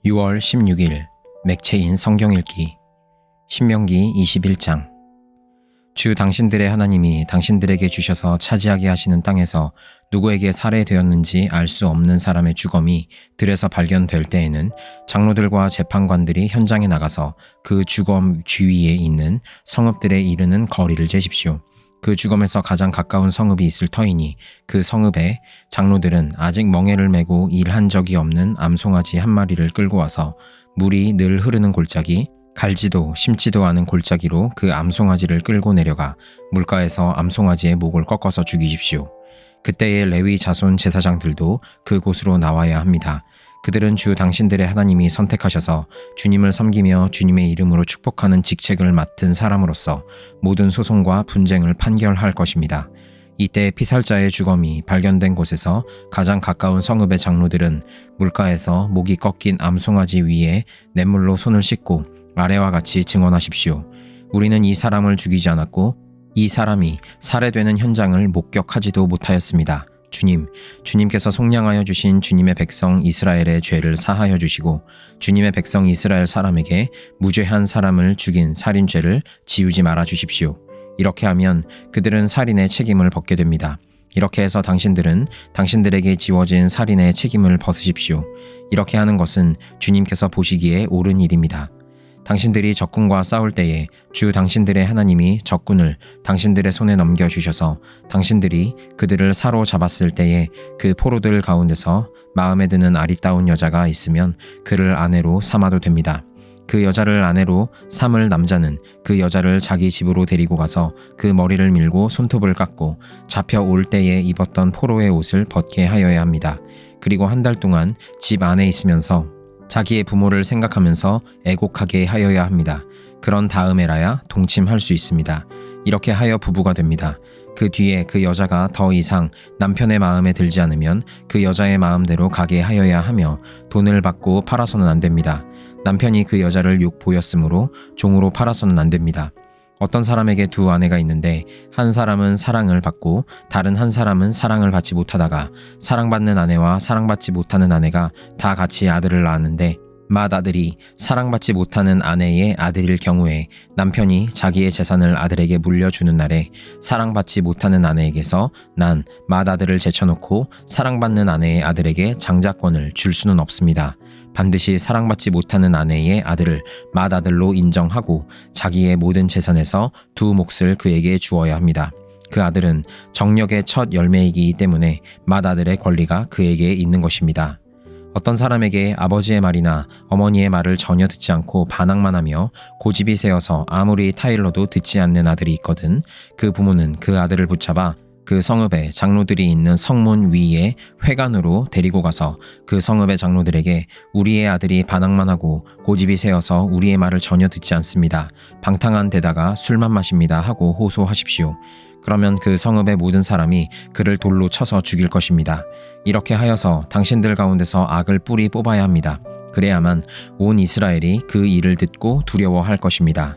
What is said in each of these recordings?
(6월 16일) 맥체인 성경 읽기 신명기 21장. 주 당신들의 하나님이 당신들에게 주셔서 차지하게 하시는 땅에서 누구에게 살해되었는지 알 수 없는 사람의 주검이 들에서 발견될 때에는 장로들과 재판관들이 현장에 나가서 그 주검 주위에 있는 성읍들에 이르는 거리를 재십시오. 그 주검에서 가장 가까운 성읍이 있을 터이니 그 성읍에 장로들은 아직 멍에를 메고 일한 적이 없는 암송아지 한 마리를 끌고 와서 물이 늘 흐르는 골짜기, 갈지도 심지도 않은 골짜기로 그 암송아지를 끌고 내려가 물가에서 암송아지의 목을 꺾어서 죽이십시오. 그때의 레위 자손 제사장들도 그곳으로 나와야 합니다. 그들은 주 당신들의 하나님이 선택하셔서 주님을 섬기며 주님의 이름으로 축복하는 직책을 맡은 사람으로서 모든 소송과 분쟁을 판결할 것입니다. 이때 피살자의 주검이 발견된 곳에서 가장 가까운 성읍의 장로들은 물가에서 목이 꺾인 암송아지 위에 냇물로 손을 씻고 아래와 같이 증언하십시오. 우리는 이 사람을 죽이지 않았고 이 사람이 살해되는 현장을 목격하지도 못하였습니다. 주님께서 속량하여 주신 주님의 백성 이스라엘의 죄를 사하여 주시고 주님의 백성 이스라엘 사람에게 무죄한 사람을 죽인 살인죄를 지우지 말아 주십시오. 이렇게 하면 그들은 살인의 책임을 벗게 됩니다. 이렇게 해서 당신들은 당신들에게 지워진 살인의 책임을 벗으십시오. 이렇게 하는 것은 주님께서 보시기에 옳은 일입니다. 당신들이 적군과 싸울 때에 주 당신들의 하나님이 적군을 당신들의 손에 넘겨주셔서 당신들이 그들을 사로잡았을 때에 그 포로들 가운데서 마음에 드는 아리따운 여자가 있으면 그를 아내로 삼아도 됩니다. 그 여자를 아내로 삼을 남자는 그 여자를 자기 집으로 데리고 가서 그 머리를 밀고 손톱을 깎고 잡혀올 때에 입었던 포로의 옷을 벗게 하여야 합니다. 그리고 한 달 동안 집 안에 있으면서 자기의 부모를 생각하면서 애곡하게 하여야 합니다. 그런 다음에라야 동침할 수 있습니다. 이렇게 하여 부부가 됩니다. 그 뒤에 그 여자가 더 이상 남편의 마음에 들지 않으면 그 여자의 마음대로 가게 하여야 하며 돈을 받고 팔아서는 안 됩니다. 남편이 그 여자를 욕보였으므로 종으로 팔아서는 안 됩니다. 어떤 사람에게 두 아내가 있는데 한 사람은 사랑을 받고 다른 한 사람은 사랑을 받지 못하다가 사랑받는 아내와 사랑받지 못하는 아내가 다 같이 아들을 낳았는데 맏아들이 사랑받지 못하는 아내의 아들일 경우에 남편이 자기의 재산을 아들에게 물려주는 날에 사랑받지 못하는 아내에게서 난 맏아들을 제쳐놓고 사랑받는 아내의 아들에게 장자권을 줄 수는 없습니다. 반드시 사랑받지 못하는 아내의 아들을 맏아들로 인정하고 자기의 모든 재산에서 두 몫을 그에게 주어야 합니다. 그 아들은 정력의 첫 열매이기 때문에 맏아들의 권리가 그에게 있는 것입니다. 어떤 사람에게 아버지의 말이나 어머니의 말을 전혀 듣지 않고 반항만 하며 고집이 세어서 아무리 타일러도 듣지 않는 아들이 있거든 그 부모는 그 아들을 붙잡아 그 성읍에 장로들이 있는 성문 위에 회관으로 데리고 가서 그 성읍의 장로들에게 우리의 아들이 반항만 하고 고집이 세어서 우리의 말을 전혀 듣지 않습니다. 방탕한 데다가 술만 마십니다 하고 호소하십시오. 그러면 그 성읍의 모든 사람이 그를 돌로 쳐서 죽일 것입니다. 이렇게 하여서 당신들 가운데서 악을 뿌리 뽑아야 합니다. 그래야만 온 이스라엘이 그 일을 듣고 두려워할 것입니다.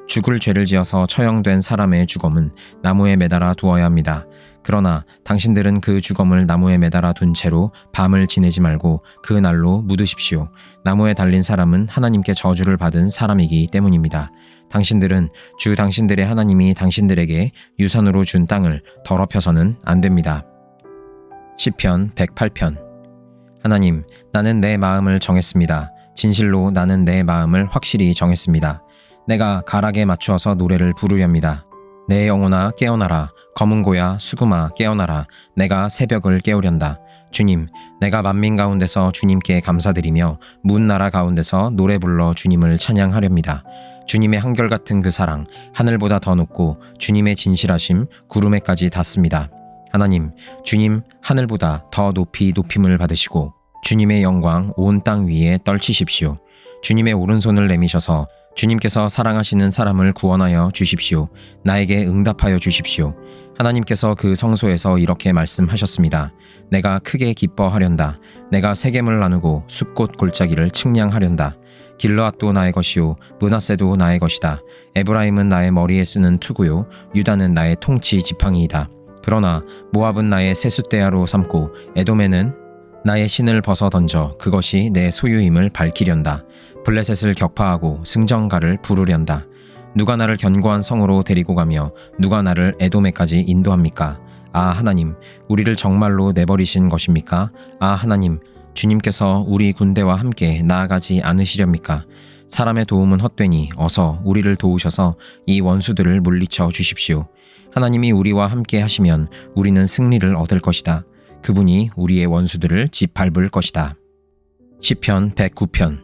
죽을 죄를 지어서 처형된 사람의 주검은 나무에 매달아 두어야 합니다. 그러나 당신들은 그 주검을 나무에 매달아 둔 채로 밤을 지내지 말고 그 날로 묻으십시오. 나무에 달린 사람은 하나님께 저주를 받은 사람이기 때문입니다. 당신들은 주 당신들의 하나님이 당신들에게 유산으로 준 땅을 더럽혀서는 안 됩니다. 시편 108편. 하나님, 나는 내 마음을 정했습니다. 진실로 나는 내 마음을 확실히 정했습니다. 내가 가락에 맞추어서 노래를 부르렵니다. 내 영혼아 깨어나라. 검은 고야 수금아 깨어나라. 내가 새벽을 깨우련다. 주님, 내가 만민 가운데서 주님께 감사드리며 문 나라 가운데서 노래 불러 주님을 찬양하렵니다. 주님의 한결같은 그 사랑 하늘보다 더 높고 주님의 진실하심 구름에까지 닿습니다. 하나님, 주님 하늘보다 더 높이 높임을 받으시고 주님의 영광 온 땅 위에 떨치십시오. 주님의 오른손을 내미셔서 주님께서 사랑하시는 사람을 구원하여 주십시오. 나에게 응답하여 주십시오. 하나님께서 그 성소에서 이렇게 말씀하셨습니다. 내가 크게 기뻐하련다. 내가 세겜을 나누고 숲꽃 골짜기를 측량하련다. 길르앗도 나의 것이요 므낫세도 나의 것이다. 에브라임은 나의 머리에 쓰는 투구요 유다는 나의 통치 지팡이이다. 그러나 모압은 나의 세숫대야로 삼고 에돔에는 나의 신을 벗어 던져 그것이 내 소유임을 밝히련다. 블레셋을 격파하고 승전가를 부르련다. 누가 나를 견고한 성으로 데리고 가며 누가 나를 에돔에까지 인도합니까? 아 하나님, 우리를 정말로 내버리신 것입니까? 아 하나님, 주님께서 우리 군대와 함께 나아가지 않으시렵니까? 사람의 도움은 헛되니 어서 우리를 도우셔서 이 원수들을 물리쳐 주십시오. 하나님이 우리와 함께 하시면 우리는 승리를 얻을 것이다. 그분이 우리의 원수들을 짓밟을 것이다. 시편 109편.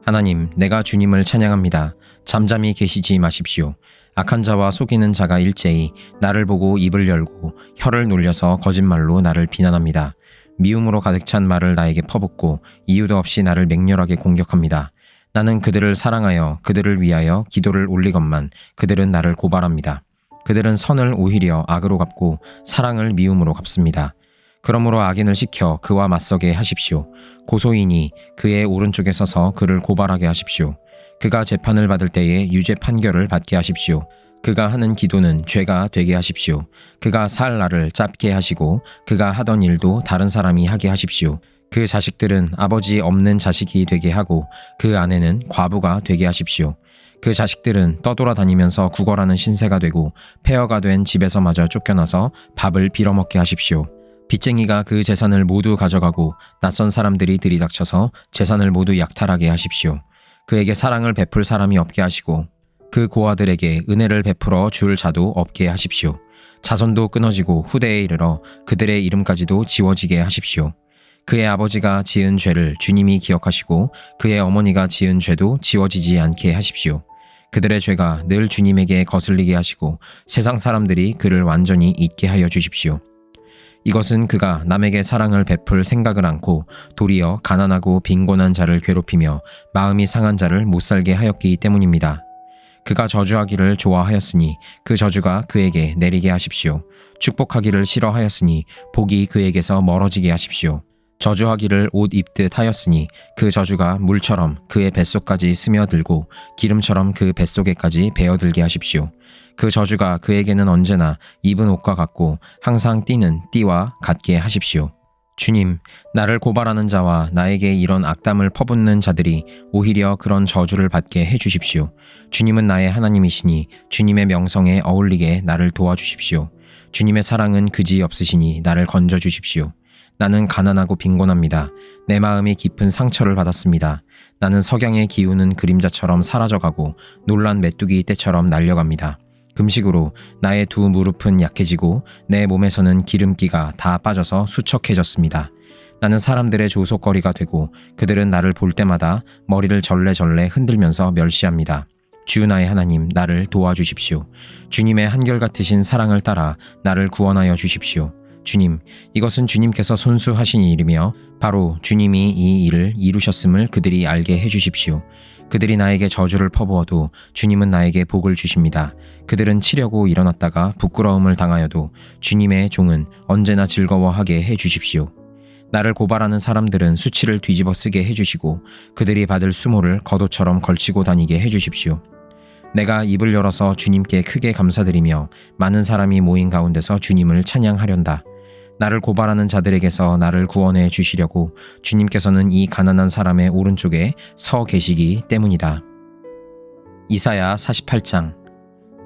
하나님, 내가 주님을 찬양합니다. 잠잠히 계시지 마십시오. 악한 자와 속이는 자가 일제히 나를 보고 입을 열고 혀를 놀려서 거짓말로 나를 비난합니다. 미움으로 가득 찬 말을 나에게 퍼붓고 이유도 없이 나를 맹렬하게 공격합니다. 나는 그들을 사랑하여 그들을 위하여 기도를 올리건만 그들은 나를 고발합니다. 그들은 선을 오히려 악으로 갚고 사랑을 미움으로 갚습니다. 그러므로 악인을 시켜 그와 맞서게 하십시오. 고소인이 그의 오른쪽에 서서 그를 고발하게 하십시오. 그가 재판을 받을 때에 유죄 판결을 받게 하십시오. 그가 하는 기도는 죄가 되게 하십시오. 그가 살 날을 짧게 하시고 그가 하던 일도 다른 사람이 하게 하십시오. 그 자식들은 아버지 없는 자식이 되게 하고 그 아내는 과부가 되게 하십시오. 그 자식들은 떠돌아다니면서 구걸하는 신세가 되고 폐허가 된 집에서마저 쫓겨나서 밥을 빌어먹게 하십시오. 빚쟁이가 그 재산을 모두 가져가고 낯선 사람들이 들이닥쳐서 재산을 모두 약탈하게 하십시오. 그에게 사랑을 베풀 사람이 없게 하시고 그 고아들에게 은혜를 베풀어 줄 자도 없게 하십시오. 자손도 끊어지고 후대에 이르러 그들의 이름까지도 지워지게 하십시오. 그의 아버지가 지은 죄를 주님이 기억하시고 그의 어머니가 지은 죄도 지워지지 않게 하십시오. 그들의 죄가 늘 주님에게 거슬리게 하시고 세상 사람들이 그를 완전히 잊게 하여 주십시오. 이것은 그가 남에게 사랑을 베풀 생각을 않고 도리어 가난하고 빈곤한 자를 괴롭히며 마음이 상한 자를 못살게 하였기 때문입니다. 그가 저주하기를 좋아하였으니 그 저주가 그에게 내리게 하십시오. 축복하기를 싫어하였으니 복이 그에게서 멀어지게 하십시오. 저주하기를 옷 입듯 하였으니 그 저주가 물처럼 그의 뱃속까지 스며들고 기름처럼 그 뱃속에까지 배어들게 하십시오. 그 저주가 그에게는 언제나 입은 옷과 같고 항상 띠는 띠와 같게 하십시오. 주님, 나를 고발하는 자와 나에게 이런 악담을 퍼붓는 자들이 오히려 그런 저주를 받게 해주십시오. 주님은 나의 하나님이시니 주님의 명성에 어울리게 나를 도와주십시오. 주님의 사랑은 그지없으시니 나를 건져주십시오. 나는 가난하고 빈곤합니다. 내 마음이 깊은 상처를 받았습니다. 나는 석양의 기우는 그림자처럼 사라져가고 놀란 메뚜기 떼처럼 날려갑니다. 금식으로 나의 두 무릎은 약해지고 내 몸에서는 기름기가 다 빠져서 수척해졌습니다. 나는 사람들의 조속거리가 되고 그들은 나를 볼 때마다 머리를 절레절레 흔들면서 멸시합니다. 주 나의 하나님, 나를 도와주십시오. 주님의 한결같으신 사랑을 따라 나를 구원하여 주십시오. 주님, 이것은 주님께서 손수하신 일이며 바로 주님이 이 일을 이루셨음을 그들이 알게 해주십시오. 그들이 나에게 저주를 퍼부어도 주님은 나에게 복을 주십니다. 그들은 치려고 일어났다가 부끄러움을 당하여도 주님의 종은 언제나 즐거워하게 해주십시오. 나를 고발하는 사람들은 수치를 뒤집어 쓰게 해주시고 그들이 받을 수모를 겉옷처럼 걸치고 다니게 해주십시오. 내가 입을 열어서 주님께 크게 감사드리며 많은 사람이 모인 가운데서 주님을 찬양하련다. 나를 고발하는 자들에게서 나를 구원해 주시려고 주님께서는 이 가난한 사람의 오른쪽에 서 계시기 때문이다. 이사야 48장.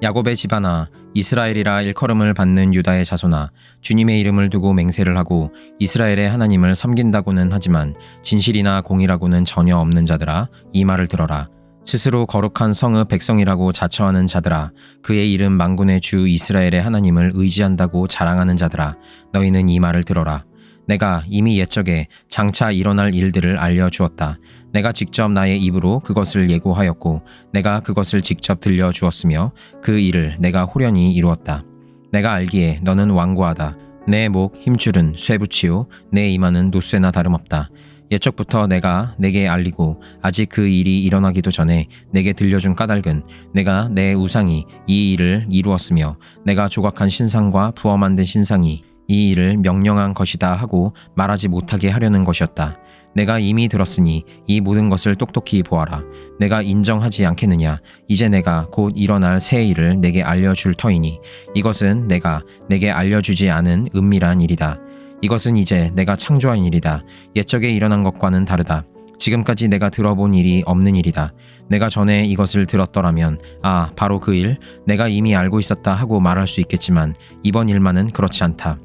야곱의 집안아, 이스라엘이라 일컬음을 받는 유다의 자손아, 주님의 이름을 두고 맹세를 하고 이스라엘의 하나님을 섬긴다고는 하지만 진실이나 공의라고는 전혀 없는 자들아, 이 말을 들어라. 스스로 거룩한 성의 백성이라고 자처하는 자들아, 그의 이름 만군의 주 이스라엘의 하나님을 의지한다고 자랑하는 자들아, 너희는 이 말을 들어라. 내가 이미 옛적에 장차 일어날 일들을 알려주었다. 내가 직접 나의 입으로 그것을 예고하였고 내가 그것을 직접 들려주었으며 그 일을 내가 호련히 이루었다. 내가 알기에 너는 완고하다. 내 목 힘줄은 쇠붙이요 내 이마는 노쇠나 다름없다. 옛적부터 내가 내게 알리고 아직 그 일이 일어나기도 전에 내게 들려준 까닭은 내가 내 우상이 이 일을 이루었으며 내가 조각한 신상과 부어 만든 신상이 이 일을 명령한 것이다 하고 말하지 못하게 하려는 것이었다. 내가 이미 들었으니 이 모든 것을 똑똑히 보아라. 내가 인정하지 않겠느냐? 이제 내가 곧 일어날 새 일을 내게 알려줄 터이니 이것은 내가 내게 알려주지 않은 은밀한 일이다. 이것은 이제 내가 창조한 일이다. 옛적에 일어난 것과는 다르다. 지금까지 내가 들어본 일이 없는 일이다. 내가 전에 이것을 들었더라면 바로 그 일, 내가 이미 알고 있었다 하고 말할 수 있겠지만 이번 일만은 그렇지 않다.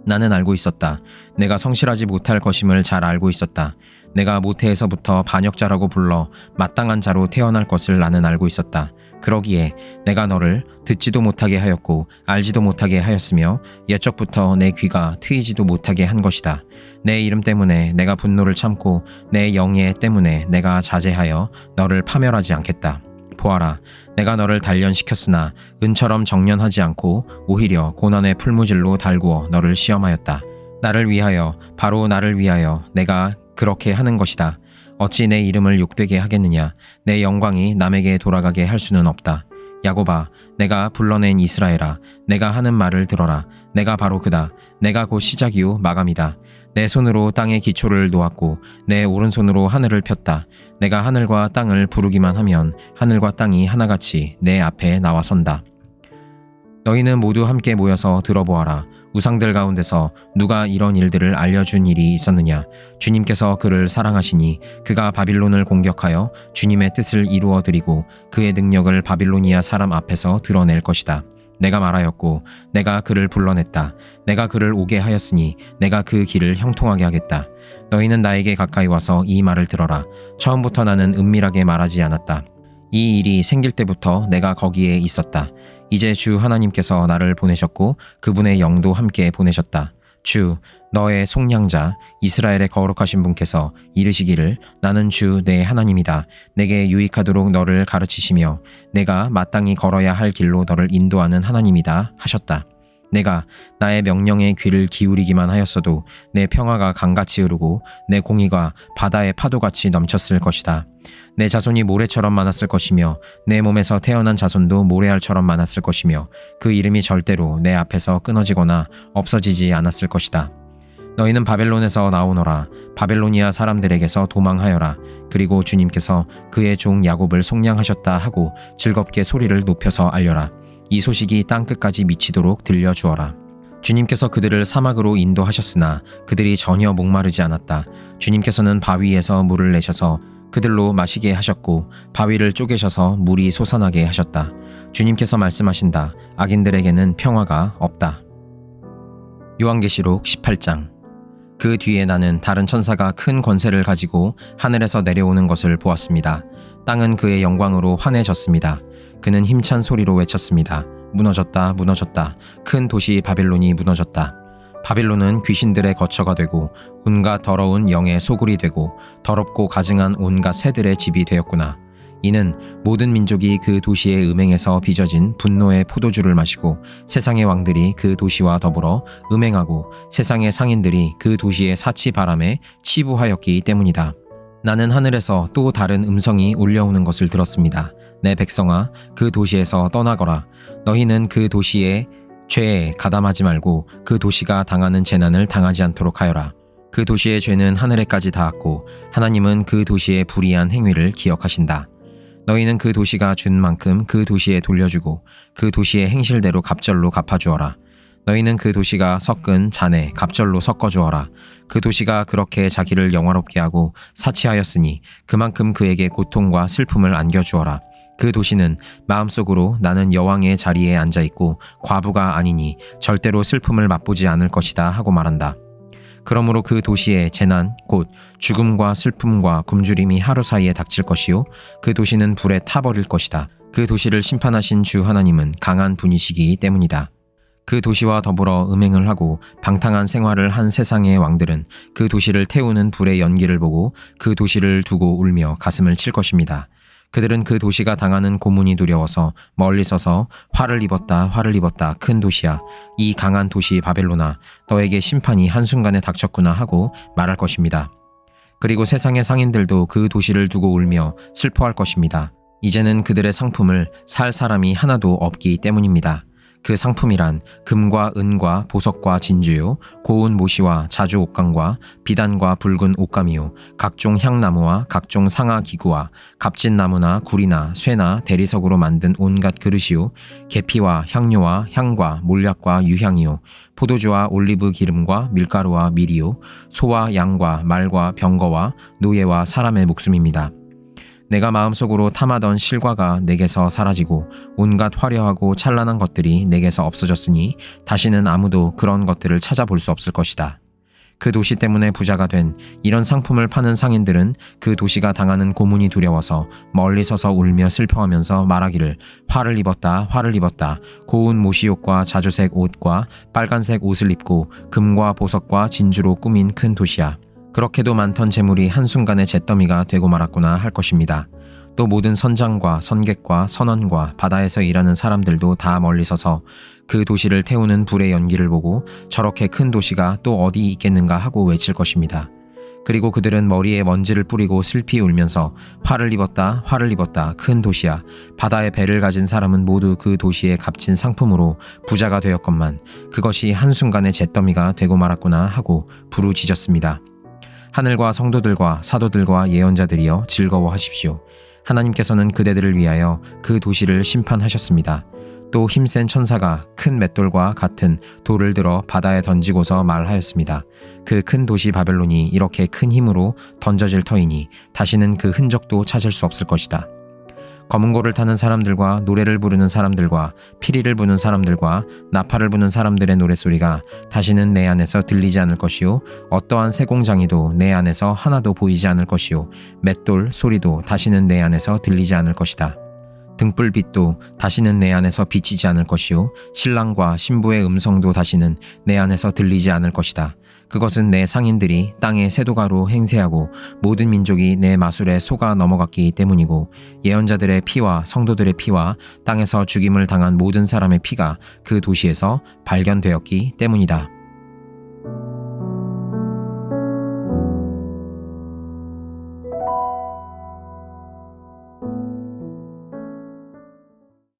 나는 알고 있었다. 내가 성실하지 못할 것임을 잘 알고 있었다. 내가 모태에서부터 반역자라고 불러 마땅한 자로 태어날 것을 나는 알고 있었다. 그러기에 내가 너를 듣지도 못하게 하였고 알지도 못하게 하였으며 옛적부터 내 귀가 트이지도 못하게 한 것이다. 내 이름 때문에 내가 분노를 참고 내 영예 때문에 내가 자제하여 너를 파멸하지 않겠다. 보아라, 내가 너를 단련시켰으나 은처럼 정련하지 않고 오히려 고난의 풀무질로 달구어 너를 시험하였다. 나를 위하여, 바로 나를 위하여 내가 그렇게 하는 것이다. 어찌 내 이름을 욕되게 하겠느냐? 내 영광이 남에게 돌아가게 할 수는 없다. 야곱아, 내가 불러낸 이스라엘아, 내가 하는 말을 들어라. 내가 바로 그다. 내가 곧 시작이요 마감이다. 내 손으로 땅의 기초를 놓았고 내 오른손으로 하늘을 폈다. 내가 하늘과 땅을 부르기만 하면 하늘과 땅이 하나같이 내 앞에 나와 선다. 너희는 모두 함께 모여서 들어보아라. 우상들 가운데서 누가 이런 일들을 알려준 일이 있었느냐? 주님께서 그를 사랑하시니 그가 바빌론을 공격하여 주님의 뜻을 이루어드리고 그의 능력을 바빌로니아 사람 앞에서 드러낼 것이다. 내가 말하였고 내가 그를 불러냈다. 내가 그를 오게 하였으니 내가 그 길을 형통하게 하겠다. 너희는 나에게 가까이 와서 이 말을 들어라. 처음부터 나는 은밀하게 말하지 않았다. 이 일이 생길 때부터 내가 거기에 있었다. 이제 주 하나님께서 나를 보내셨고 그분의 영도 함께 보내셨다. 주, 너의 속량자 이스라엘의 거룩하신 분께서 이르시기를 나는 주 내 하나님이다. 내게 유익하도록 너를 가르치시며 내가 마땅히 걸어야 할 길로 너를 인도하는 하나님이다 하셨다. 내가 나의 명령에 귀를 기울이기만 하였어도 내 평화가 강같이 흐르고 내 공의가 바다의 파도같이 넘쳤을 것이다. 내 자손이 모래처럼 많았을 것이며 내 몸에서 태어난 자손도 모래알처럼 많았을 것이며 그 이름이 절대로 내 앞에서 끊어지거나 없어지지 않았을 것이다. 너희는 바벨론에서 나오너라. 바벨로니아 사람들에게서 도망하여라. 그리고 주님께서 그의 종 야곱을 속량하셨다 하고 즐겁게 소리를 높여서 알려라. 이 소식이 땅끝까지 미치도록 들려주어라. 주님께서 그들을 사막으로 인도하셨으나 그들이 전혀 목마르지 않았다. 주님께서는 바위에서 물을 내셔서 그들로 마시게 하셨고 바위를 쪼개셔서 물이 솟아나게 하셨다. 주님께서 말씀하신다. 악인들에게는 평화가 없다. 요한계시록 18장. 그 뒤에 나는 다른 천사가 큰 권세를 가지고 하늘에서 내려오는 것을 보았습니다. 땅은 그의 영광으로 환해졌습니다. 그는 힘찬 소리로 외쳤습니다. 무너졌다, 무너졌다. 큰 도시 바빌론이 무너졌다. 바빌론은 귀신들의 거처가 되고 온갖 더러운 영의 소굴이 되고 더럽고 가증한 온갖 새들의 집이 되었구나. 이는 모든 민족이 그 도시의 음행에서 빚어진 분노의 포도주를 마시고 세상의 왕들이 그 도시와 더불어 음행하고 세상의 상인들이 그 도시의 사치바람에 치부하였기 때문이다. 나는 하늘에서 또 다른 음성이 울려오는 것을 들었습니다. 내 백성아, 그 도시에서 떠나거라. 너희는 그 도시의 죄에 가담하지 말고 그 도시가 당하는 재난을 당하지 않도록 하여라. 그 도시의 죄는 하늘에까지 닿았고 하나님은 그 도시의 불의한 행위를 기억하신다. 너희는 그 도시가 준 만큼 그 도시에 돌려주고 그 도시의 행실대로 갑절로 갚아주어라. 너희는 그 도시가 섞은 잔에 갑절로 섞어주어라. 그 도시가 그렇게 자기를 영화롭게 하고 사치하였으니 그만큼 그에게 고통과 슬픔을 안겨주어라. 그 도시는 마음속으로 나는 여왕의 자리에 앉아있고 과부가 아니니 절대로 슬픔을 맛보지 않을 것이다 하고 말한다. 그러므로 그 도시의 재난 곧 죽음과 슬픔과 굶주림이 하루 사이에 닥칠 것이요 그 도시는 불에 타버릴 것이다. 그 도시를 심판하신 주 하나님은 강한 분이시기 때문이다. 그 도시와 더불어 음행을 하고 방탕한 생활을 한 세상의 왕들은 그 도시를 태우는 불의 연기를 보고 그 도시를 두고 울며 가슴을 칠 것입니다. 그들은 그 도시가 당하는 고문이 두려워서 멀리 서서 화를 입었다, 화를 입었다, 큰 도시야. 이 강한 도시 바벨로나, 너에게 심판이 한순간에 닥쳤구나 하고 말할 것입니다. 그리고 세상의 상인들도 그 도시를 두고 울며 슬퍼할 것입니다. 이제는 그들의 상품을 살 사람이 하나도 없기 때문입니다. 그 상품이란 금과 은과 보석과 진주요, 고운 모시와 자주 옥강과 비단과 붉은 옥감이요, 각종 향나무와 각종 상아 기구와 값진 나무나 구리나 쇠나 대리석으로 만든 온갖 그릇이요, 계피와 향료와 향과 몰약과 유향이요, 포도주와 올리브 기름과 밀가루와 밀이요, 소와 양과 말과 병거와 노예와 사람의 목숨입니다. 내가 마음속으로 탐하던 실과가 내게서 사라지고 온갖 화려하고 찬란한 것들이 내게서 없어졌으니 다시는 아무도 그런 것들을 찾아볼 수 없을 것이다. 그 도시 때문에 부자가 된 이런 상품을 파는 상인들은 그 도시가 당하는 고문이 두려워서 멀리 서서 울며 슬퍼하면서 말하기를 화를 입었다, 화를 입었다. 고운 모시옷과 자주색 옷과 빨간색 옷을 입고 금과 보석과 진주로 꾸민 큰 도시야. 그렇게도 많던 재물이 한순간에 잿더미가 되고 말았구나 할 것입니다. 또 모든 선장과 선객과 선원과 바다에서 일하는 사람들도 다 멀리 서서 그 도시를 태우는 불의 연기를 보고 저렇게 큰 도시가 또 어디 있겠는가 하고 외칠 것입니다. 그리고 그들은 머리에 먼지를 뿌리고 슬피 울면서 화를 입었다, 화를 입었다, 큰 도시야. 바다에 배를 가진 사람은 모두 그 도시의 값진 상품으로 부자가 되었건만 그것이 한순간에 잿더미가 되고 말았구나 하고 부르짖었습니다. 하늘과 성도들과 사도들과 예언자들이여 즐거워하십시오. 하나님께서는 그대들을 위하여 그 도시를 심판하셨습니다. 또 힘센 천사가 큰 맷돌과 같은 돌을 들어 바다에 던지고서 말하였습니다. 그 큰 도시 바벨론이 이렇게 큰 힘으로 던져질 터이니 다시는 그 흔적도 찾을 수 없을 것이다. 검은고를 타는 사람들과 노래를 부르는 사람들과 피리를 부는 사람들과 나팔을 부는 사람들의 노랫소리가 다시는 내 안에서 들리지 않을 것이요, 어떠한 세공장이도 내 안에서 하나도 보이지 않을 것이요, 맷돌 소리도 다시는 내 안에서 들리지 않을 것이다. 등불빛도 다시는 내 안에서 비치지 않을 것이요, 신랑과 신부의 음성도 다시는 내 안에서 들리지 않을 것이다. 그것은 내 상인들이 땅의 세도가로 행세하고 모든 민족이 내 마술에 속아 넘어갔기 때문이고 예언자들의 피와 성도들의 피와 땅에서 죽임을 당한 모든 사람의 피가 그 도시에서 발견되었기 때문이다.